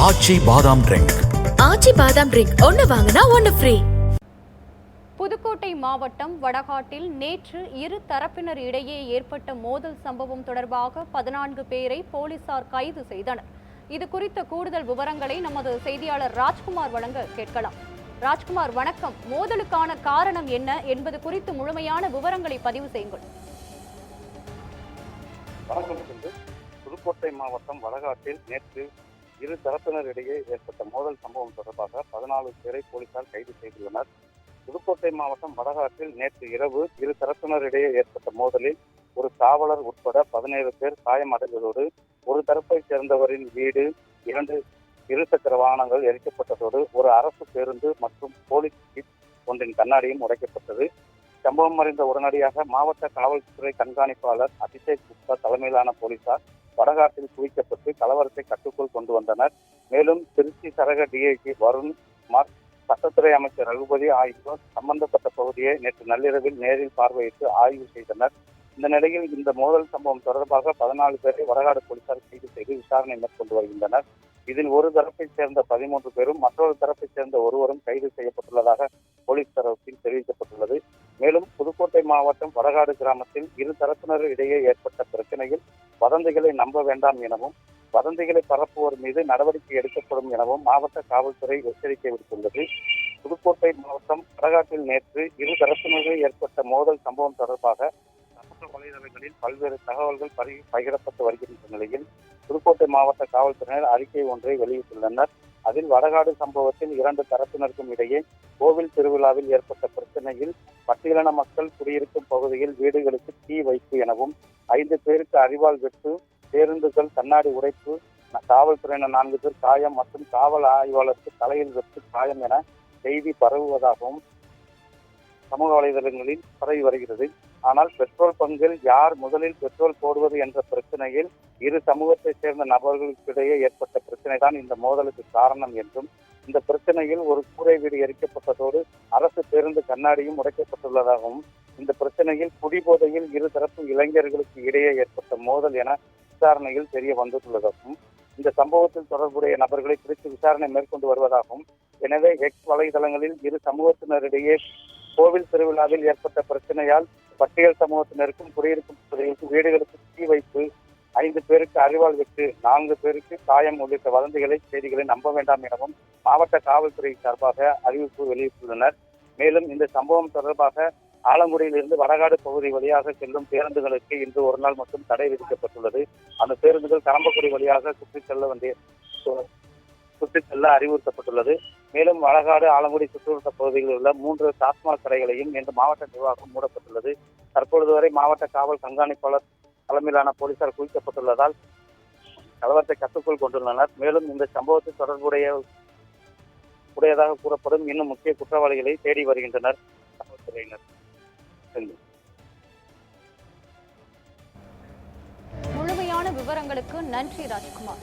ஆச்சி பாதாம் ட்ரிங்க். ஆச்சி பாதாம் ட்ரிங்க் ஒன்னு வாங்கினா ஒன்னு ஃப்ரீ. புதுக்கோட்டை மாவட்டம் வடகாட்டில் நேற்று இரு தரப்பினர் இடையே ஏற்பட்ட மோதல் சம்பவம் தொடர்பாக 14 பேரை போலீசார் கைது செய்தனர். இது குறித்த கூடுதல் விவரங்களை நமது செய்தியாளர் ராஜ்குமார் வழங்க கேட்கலாம். ராஜ்குமார், வணக்கம். மோதலுக்கான காரணம் என்ன என்பது குறித்து முழுமையான விவரங்களை பதிவு செய்யுங்கள். வணக்கம். புதுக்கோட்டை மாவட்டம் வடகாட்டில் நேற்று இரு தரப்பினரிடையே ஏற்பட்ட மோதல் சம்பவம் தொடர்பாக 14 பேரை போலீசார் கைது செய்துள்ளனர். புதுக்கோட்டை மாவட்டம் வடகாட்டில் நேற்று இரவு இரு தரப்பினரிடையே ஏற்பட்ட மோதலில் ஒரு காவலர் உட்பட 17 பேர் காயமடைந்ததோடு ஒரு தரப்பை சேர்ந்தவரின் வீடு, 2 இருசக்கர வாகனங்கள் எரிக்கப்பட்டதோடு ஒரு அரசு பேருந்து மற்றும் போலீஸ் ஜீப் ஒன்றின் கண்ணாடியும் உடைக்கப்பட்டது. சம்பவம் அறிந்த உடனடியாக மாவட்ட காவல்துறை கண்காணிப்பாளர் அபிஷேக் குப்தா தலைமையிலான போலீசார் வடகாட்டில் குவிக்கப்பட்டு கலவரத்தை கட்டுக்குள் கொண்டு வந்தனர். மேலும் திருச்சி சரக டிஐஜி வருண் குமார், சட்டத்துறை அமைச்சர் ரகுபதி ஆகியோர் சம்பந்தப்பட்ட பகுதியை நேற்று நள்ளிரவில் நேரில் பார்வையிட்டு ஆய்வு செய்தனர். இந்த நிலையில் இந்த மோதல் சம்பவம் தொடர்பாக 14 பேரை வடகாடு போலீசார் கைது செய்து விசாரணை மேற்கொண்டு வருகின்றனர். இதில் ஒரு தரப்பைச் சேர்ந்த 13 பேரும் மற்றொரு தரப்பைச் சேர்ந்த ஒருவரும் கைது செய்யப்பட்டுள்ளதாக போலீஸ் தரப்பில் தெரிவிக்கப்பட்டுள்ளது. மேலும் புதுக்கோட்டை மாவட்டம் வடகாடு கிராமத்தில் இரு தரப்பினர் இடையே ஏற்பட்ட பிரச்சனையில் வதந்திகளை நம்ப வேண்டாம் எனவும் வதந்திகளை பரப்புவோர் மீது நடவடிக்கை எடுக்கப்படும் எனவும் மாவட்ட காவல்துறை எச்சரிக்கை விடுத்துள்ளது. புதுக்கோட்டை மாவட்டம் வடகாட்டில் நேற்று இரு தரப்பினரிடையே ஏற்பட்ட மோதல் சம்பவம் தொடர்பாக சமூக வலைதளங்களில் பல்வேறு தகவல்கள் பகிரப்பட்டு வருகின்ற நிலையில் புதுக்கோட்டை மாவட்ட காவல்துறையினர் அறிக்கை ஒன்றை வெளியிட்டுள்ளனர். அதில் வடகாடு சம்பவத்தில் 2 தரப்பினருக்கும் இடையே கோவில் திருவிழாவில் ஏற்பட்ட பிரச்சனையில் பட்டியலின மக்கள் குடியிருக்கும் பகுதியில் வீடுகளுக்கு தீ வைப்பு எனவும் 5 பேருக்கு அரிவாள் வெட்டு, பேருந்துகள் கண்ணாடி உடைப்பு, காவல்துறையினர் 4 பேர் காயம் மற்றும் காவல் ஆய்வாளருக்கு தலையில் வெட்டு காயம் என செய்தி பரவுவதாகவும் சமூக வலைதளங்களில் பரவி வருகிறது. ஆனால் பெட்ரோல் பங்கில் யார் முதலில் பெட்ரோல் போடுவது என்ற பிரச்சனையில் இரு சமூகத்தைச் சேர்ந்த நபர்களுக்கிடையே ஏற்பட்ட பிரச்சனை தான் இந்த மோதலுக்கு காரணம் என்றும், இந்த பிரச்சனையில் ஒரு கூரை வீடு எரிக்கப்பட்டதோடு அரசு பேருந்து கண்ணாடியும் உடைக்கப்பட்டுள்ளதாகவும், இந்த பிரச்சனையில் குடிபோதையில் இரு தரப்பு இளைஞர்களுக்கு இடையே ஏற்பட்ட மோதல் என விசாரணையில் தெரிய வந்துள்ளதாகவும், இந்த சம்பவத்தில் தொடர்புடைய நபர்களை குறித்து விசாரணை மேற்கொண்டு வருவதாகவும், எனவே எக்ஸ் வலைதளங்களில் இரு சமூகத்தினரிடையே கோவில் திருவிழாவில் ஏற்பட்ட பிரச்சனையால் பட்டியல் சமூகத்தினருக்கும் குடியிருக்கும் பகுதிகளுக்கு வீடுகளுக்கு தீ வைப்பு, 5 பேருக்கு அரிவாள் வெட்டு, 4 பேருக்கு காயம் உள்ளிட்ட வதந்திகளை செய்திகளை நம்ப வேண்டாம் எனவும் மாவட்ட காவல்துறை சார்பாக அறிவிப்பு வெளியிட்டுள்ளனர். மேலும் இந்த சம்பவம் தொடர்பாக ஆலங்குடியிலிருந்து வடகாடு பகுதி வழியாக செல்லும் பேருந்துகளுக்கு இன்று ஒரு நாள் மட்டும் தடை விதிக்கப்பட்டுள்ளது. அந்த பேருந்துகள் கரம்பக்குடி வழியாக சுற்றி செல்ல அறிவுறுத்தப்பட்டுள்ளது. மேலும் வடகாடு ஆலங்குடி சுற்றுவட்ட பகுதிகளில் உள்ள 3 டாஸ்மாக் கடைகளையும் இன்று மாவட்ட நிர்வாகம் மூடப்பட்டுள்ளது. தற்பொழுது வரை மாவட்ட காவல் கண்காணிப்பாளர் தலைமையிலான போலீசார் குவிக்கப்பட்டுள்ளதால் கலவரத்தை கட்டுக்குள் கொண்டுள்ளனர். மேலும் இந்த சம்பவத்தில் உடையதாக கூறப்படும் இன்னும் முக்கிய குற்றவாளிகளை தேடி வருகின்றனர் காவல்துறையினர். முழுமையான விவரங்களுக்கு நன்றி ராஜ்குமார்.